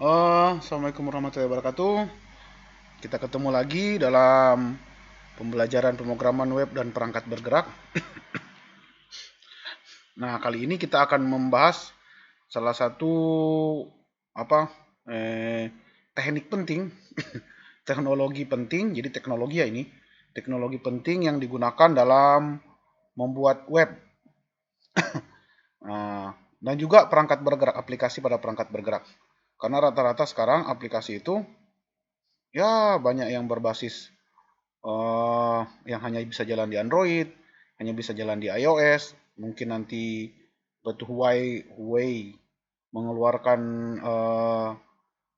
Assalamualaikum warahmatullahi wabarakatuh. Kita ketemu lagi dalam pembelajaran pemrograman web dan perangkat bergerak. Nah, kali ini kita akan membahas salah satu apa teknik penting, teknologi penting. Jadi teknologi ya ini, teknologi penting yang digunakan dalam membuat web. Dan juga perangkat bergerak, aplikasi pada perangkat bergerak. Karena rata-rata sekarang aplikasi itu ya banyak yang berbasis yang hanya bisa jalan di Android, hanya bisa jalan di iOS. Mungkin nanti Huawei mengeluarkan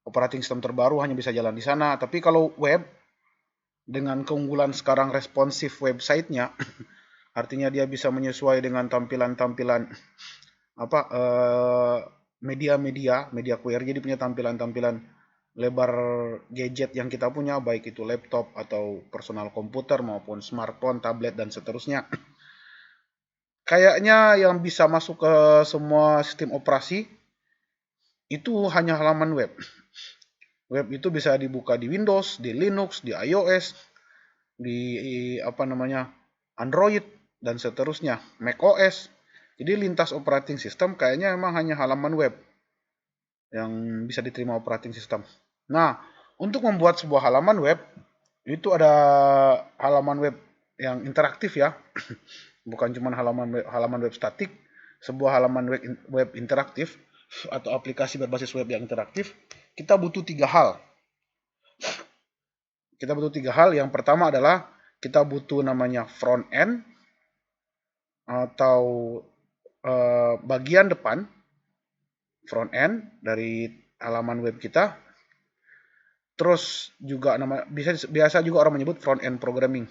operating system terbaru hanya bisa jalan di sana. Tapi kalau web dengan keunggulan sekarang responsif websitenya, artinya dia bisa menyesuaikan dengan tampilan-tampilan apa media query, jadi punya tampilan-tampilan lebar gadget yang kita punya, baik itu laptop atau personal komputer maupun smartphone, tablet, dan seterusnya. Kayaknya yang bisa masuk ke semua sistem operasi itu hanya halaman web. Web itu bisa dibuka di Windows, di Linux, di iOS, di Android, dan seterusnya, macOS. Jadi lintas operating system kayaknya memang hanya halaman web yang bisa diterima operating system. Nah, untuk membuat sebuah halaman web, itu ada halaman web yang interaktif ya. Bukan cuma halaman web statik, sebuah halaman web interaktif atau aplikasi berbasis web yang interaktif, kita butuh tiga hal. Yang pertama adalah kita butuh namanya front end atau bagian depan front end dari halaman web kita. Terus juga biasa juga orang menyebut front end programming.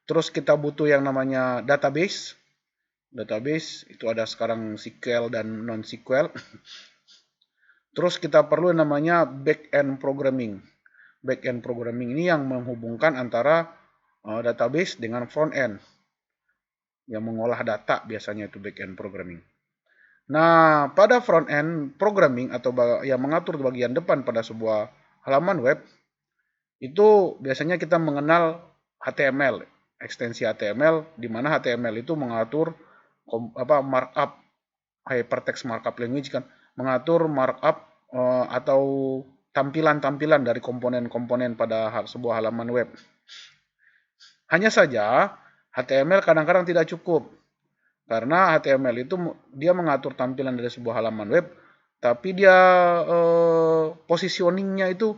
Terus kita butuh yang namanya database. Database itu ada sekarang SQL dan non SQL. Terus kita perlu yang namanya back end programming. Back end programming ini yang menghubungkan antara database dengan front end. Yang mengolah data biasanya itu back end programming. Nah, pada front end programming atau yang mengatur bagian depan pada sebuah halaman web, itu biasanya kita mengenal HTML, ekstensi HTML, di mana HTML itu mengatur markup, hypertext markup language kan, mengatur markup atau tampilan-tampilan dari komponen-komponen pada sebuah halaman web. Hanya saja HTML kadang-kadang tidak cukup. Karena HTML itu dia mengatur tampilan dari sebuah halaman web, tapi dia positioningnya itu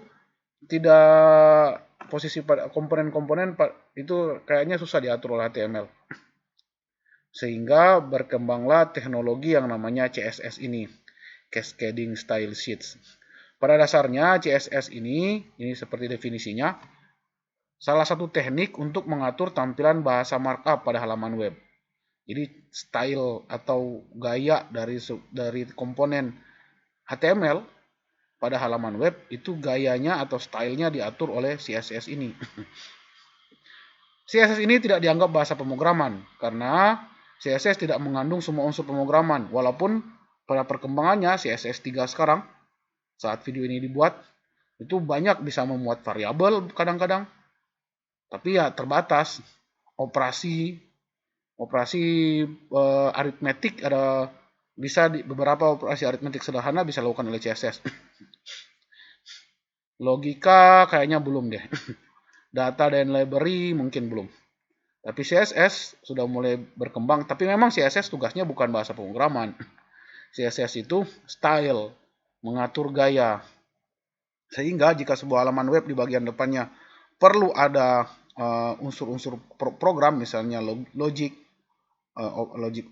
tidak, posisi pada komponen-komponen itu kayaknya susah diatur oleh HTML. Sehingga berkembanglah teknologi yang namanya CSS ini, Cascading Style Sheets. Pada dasarnya CSS ini seperti definisinya, salah satu teknik untuk mengatur tampilan bahasa markup pada halaman web. Jadi style atau gaya dari komponen HTML pada halaman web itu gayanya atau stylenya diatur oleh CSS ini. CSS ini tidak dianggap bahasa pemrograman karena CSS tidak mengandung semua unsur pemrograman. Walaupun pada perkembangannya CSS 3 sekarang saat video ini dibuat itu banyak bisa memuat variabel kadang-kadang. Tapi ya terbatas. Operasi aritmetik ada beberapa operasi aritmetik sederhana bisa dilakukan oleh CSS. Logika kayaknya belum deh. Data dan library mungkin belum. Tapi CSS sudah mulai berkembang. Tapi memang CSS tugasnya bukan bahasa pemrograman. CSS itu style, mengatur gaya. Sehingga jika sebuah halaman web di bagian depannya perlu ada unsur-unsur program, misalnya logic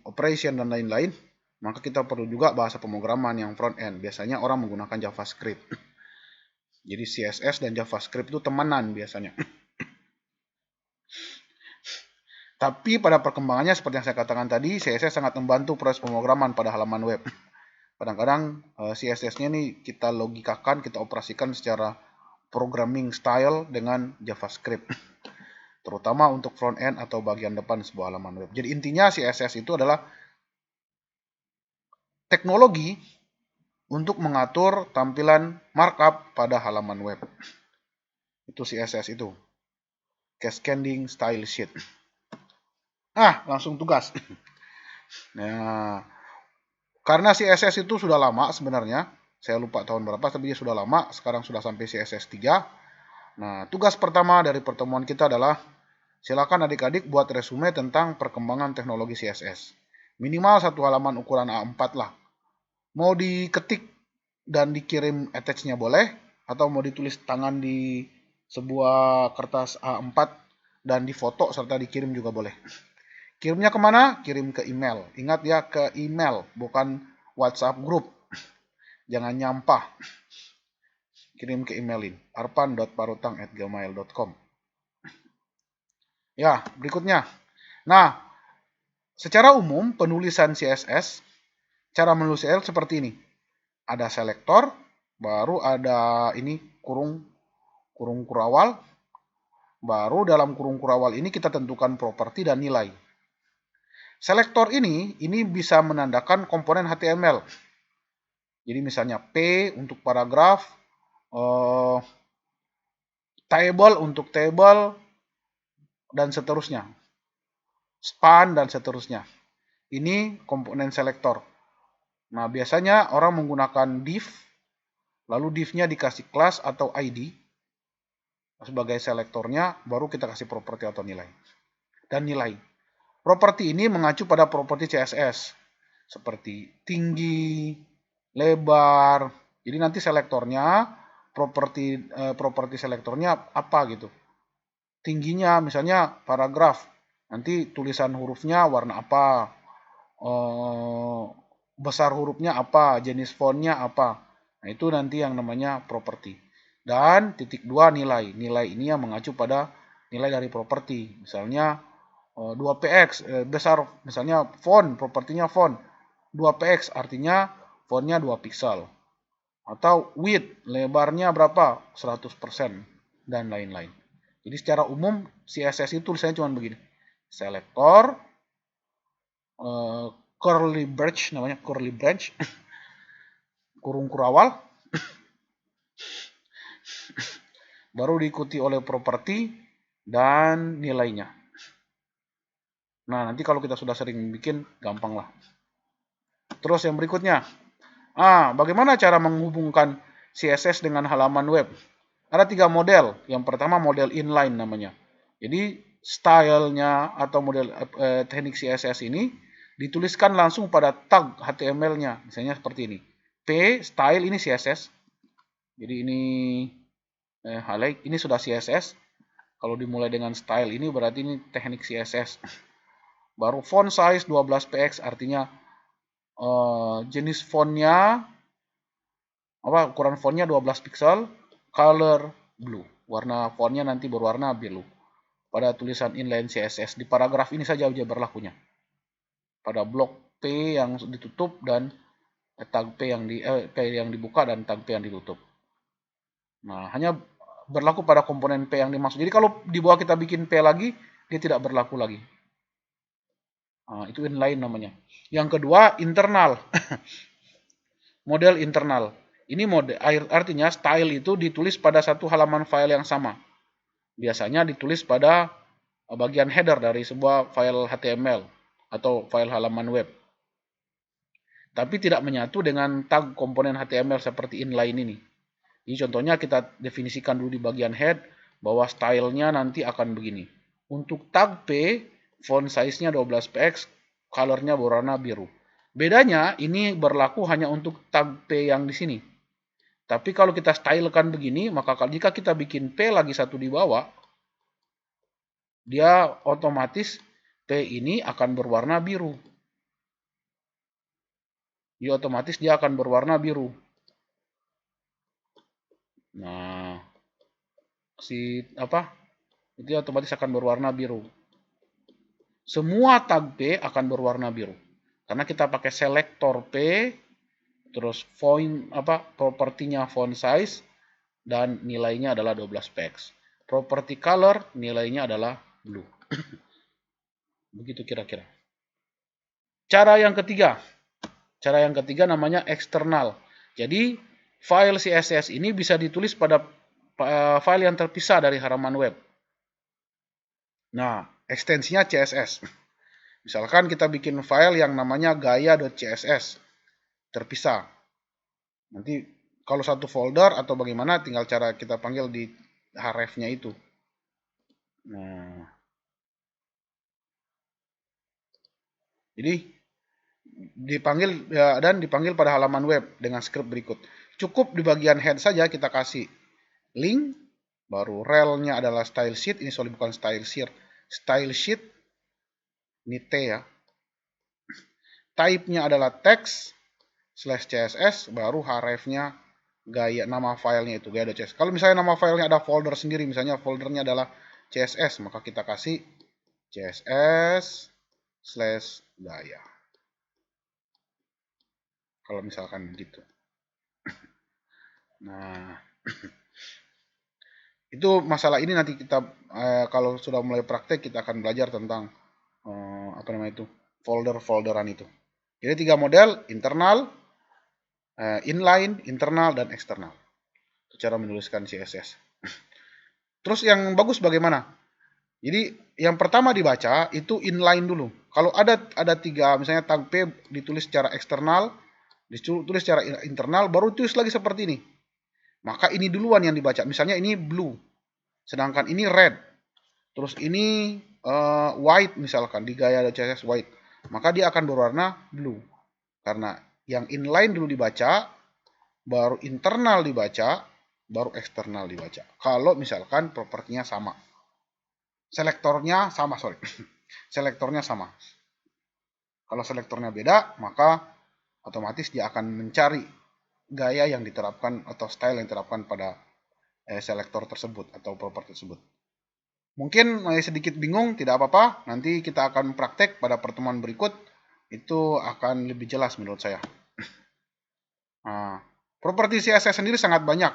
operation, dan lain-lain, maka kita perlu juga bahasa pemrograman yang front end. Biasanya orang menggunakan JavaScript. Jadi CSS dan JavaScript itu temenan biasanya. Tapi pada perkembangannya seperti yang saya katakan tadi, CSS sangat membantu proses pemrograman pada halaman web. Kadang-kadang CSS-nya ini kita logikakan, kita operasikan secara programming style dengan JavaScript. Terutama untuk front end atau bagian depan sebuah halaman web. Jadi intinya CSS itu adalah teknologi untuk mengatur tampilan markup pada halaman web. Itu CSS itu. Cascading Style Sheet. Langsung tugas. Nah, karena CSS itu sudah lama sebenarnya, saya lupa tahun berapa, tapi dia sudah lama, sekarang sudah sampai CSS 3. Nah, tugas pertama dari pertemuan kita adalah, silakan adik-adik buat resume tentang perkembangan teknologi CSS. Minimal satu halaman ukuran A4 lah. Mau diketik dan dikirim attach-nya boleh, atau mau ditulis tangan di sebuah kertas A4 dan difoto serta dikirim juga boleh. Kirimnya kemana? Kirim ke email. Ingat ya, ke email, bukan WhatsApp group. Jangan nyampah. Kirim ke emailin, arpan.parutang@gmail.com. Ya, berikutnya. Nah, secara umum penulisan CSS, cara menulis CSS seperti ini. Ada selektor, baru ada ini kurung kurawal, baru dalam kurung kurawal ini kita tentukan properti dan nilai. Selektor ini bisa menandakan komponen HTML. Jadi misalnya P untuk paragraf, table untuk table, dan seterusnya. Span dan seterusnya. Ini komponen selektor. Nah, biasanya orang menggunakan div, lalu div-nya dikasih kelas atau ID sebagai selektornya, baru kita kasih properti atau nilai. Dan nilai. Properti ini mengacu pada properti CSS, seperti tinggi, lebar. Jadi nanti selektornya, properti selektornya apa gitu. Tingginya misalnya paragraf, nanti tulisan hurufnya warna apa, besar hurufnya apa, jenis fontnya apa. Nah, itu nanti yang namanya properti. Dan titik 2 nilai. Nilai ini yang mengacu pada nilai dari properti. Misalnya 2px, besar, misalnya font, propertinya font. 2px artinya fontnya 2 pixel. Atau width, lebarnya berapa? 100%. Dan lain-lain. Jadi secara umum CSS itu tulisannya cuma begini. Selektor, curly branch, namanya curly branch, kurung kurawal, baru diikuti oleh properti dan nilainya. Nah, nanti kalau kita sudah sering bikin, gampang lah. Terus yang berikutnya, bagaimana cara menghubungkan CSS dengan halaman web? Ada 3 model. Yang pertama model inline namanya. Jadi stylenya atau model teknik CSS ini dituliskan langsung pada tag HTML-nya. Misalnya seperti ini. P, style, ini CSS. Jadi ini highlight, ini sudah CSS. Kalau dimulai dengan style ini berarti ini teknik CSS. Baru font size 12px artinya jenis fontnya, ukuran fontnya 12 pixel, color blue. Warna fontnya nanti berwarna biru. Pada tulisan inline CSS di paragraf ini saja berlakunya. Pada blok P yang ditutup dan tag P yang dibuka dan tag P yang ditutup. Nah, hanya berlaku pada komponen P yang dimaksud. Jadi kalau di bawah kita bikin P lagi, dia tidak berlaku lagi. Nah, itu inline namanya. Yang kedua, internal. Model internal. Ini artinya style itu ditulis pada satu halaman file yang sama. Biasanya ditulis pada bagian header dari sebuah file HTML atau file halaman web. Tapi tidak menyatu dengan tag komponen HTML seperti inline ini. Jadi contohnya kita definisikan dulu di bagian head bahwa stylenya nanti akan begini. Untuk tag P, font size-nya 12px, color-nya berwarna biru. Bedanya ini berlaku hanya untuk tag P yang di sini. Tapi kalau kita stylekan begini, maka jika kita bikin P lagi satu di bawah, dia otomatis P ini akan berwarna biru. Dia otomatis akan berwarna biru. Nah, itu otomatis akan berwarna biru. Semua tag P akan berwarna biru. Karena kita pakai selektor P, terus propertinya font size, dan nilainya adalah 12px. Property color, nilainya adalah blue. Begitu kira-kira. Cara yang ketiga namanya eksternal. Jadi file CSS ini bisa ditulis pada file yang terpisah dari halaman web. Nah, ekstensinya CSS. Misalkan kita bikin file yang namanya gaya.css terpisah. Nanti kalau satu folder atau bagaimana tinggal cara kita panggil di href-nya itu. Nah, jadi dipanggil ya, dan dipanggil pada halaman web dengan script berikut. Cukup di bagian head saja kita kasih link, baru relnya adalah style sheet, ini sorry bukan style sheet, ini T ya. Type-nya adalah text /css, baru href-nya gaya nama filenya itu gaya.css. Kalau misalnya nama filenya ada folder sendiri, misalnya foldernya adalah css, maka kita kasih css/gaya. Kalau misalkan begitu. Nah, itu masalah ini nanti kita kalau sudah mulai praktek kita akan belajar tentang apa namanya itu folder-folderan itu. Jadi 3 model, internal, inline, internal, dan eksternal. Cara menuliskan CSS. Terus yang bagus bagaimana? Jadi yang pertama dibaca itu inline dulu. Kalau ada 3, misalnya tag P ditulis secara eksternal, ditulis secara internal, baru tulis lagi seperti ini. Maka ini duluan yang dibaca. Misalnya ini blue, sedangkan ini red. Terus ini white misalkan, di gaya CSS white. Maka dia akan berwarna blue. Karena yang inline dulu dibaca, baru internal dibaca, baru eksternal dibaca. Kalau misalkan propertinya sama. Selektornya sama, sorry. Selektornya sama. Kalau selektornya beda, maka otomatis dia akan mencari gaya yang diterapkan atau style yang diterapkan pada selektor tersebut atau properti tersebut. Mungkin sedikit bingung, tidak apa-apa. Nanti kita akan praktek pada pertemuan berikut. Itu akan lebih jelas menurut saya. Nah, properti CSS sendiri sangat banyak.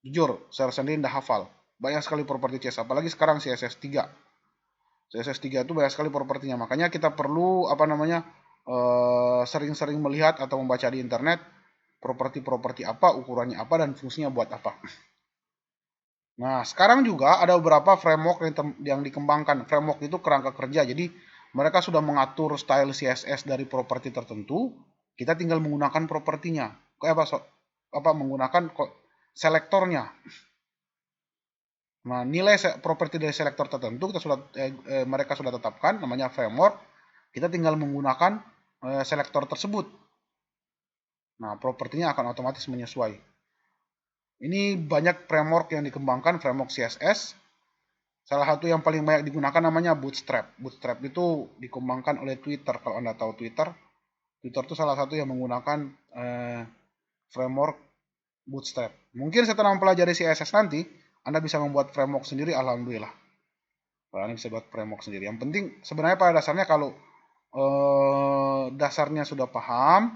Jujur, saya sendiri tidak hafal. Banyak sekali properti CSS, apalagi sekarang CSS 3. CSS 3 itu banyak sekali propertinya. Makanya kita perlu sering-sering melihat atau membaca di internet properti-properti apa, ukurannya apa, dan fungsinya buat apa. Nah, sekarang juga ada beberapa framework yang dikembangkan. Framework itu kerangka kerja. Jadi, mereka sudah mengatur style CSS dari properti tertentu. Kita tinggal menggunakan propertinya. Menggunakan selektornya. Nah, nilai properti dari selektor tertentu mereka sudah tetapkan, namanya framework. Kita tinggal menggunakan selektor tersebut. Nah, propertinya akan otomatis menyesuai. Ini banyak framework yang dikembangkan, framework CSS. Salah satu yang paling banyak digunakan namanya Bootstrap. Bootstrap itu dikembangkan oleh Twitter. Kalau Anda tahu Twitter, Twitter itu salah satu yang menggunakan framework Bootstrap. Mungkin setelah mempelajari CSS nanti, Anda bisa membuat framework sendiri, alhamdulillah. Anda bisa buat framework sendiri. Yang penting sebenarnya pada dasarnya kalau dasarnya sudah paham,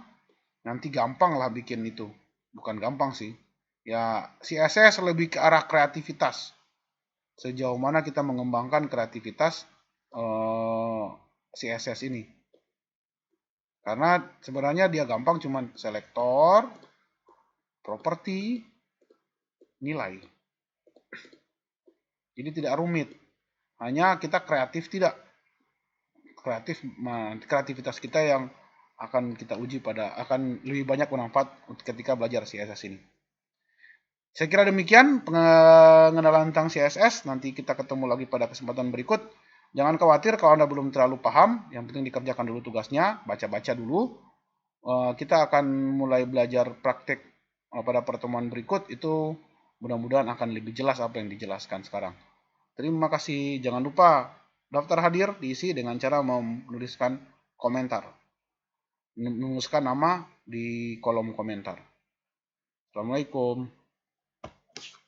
nanti gampang lah bikin itu. Bukan gampang sih. Ya, CSS lebih ke arah kreativitas. Sejauh mana kita mengembangkan kreativitas CSS ini. Karena sebenarnya dia gampang, cuman selektor, properti, nilai. Jadi tidak rumit. Hanya kita kreatif tidak. Kreativitas kita yang akan kita uji akan lebih banyak bermanfaat ketika belajar CSS ini. Saya kira demikian pengenalan tentang CSS. Nanti kita ketemu lagi pada kesempatan berikut. Jangan khawatir kalau Anda belum terlalu paham. Yang penting dikerjakan dulu tugasnya, baca-baca dulu. Kita akan mulai belajar praktek pada pertemuan berikut. Itu mudah-mudahan akan lebih jelas apa yang dijelaskan sekarang. Terima kasih. Jangan lupa daftar hadir diisi dengan cara menuliskan komentar. Menuliskan nama di kolom komentar. Assalamualaikum.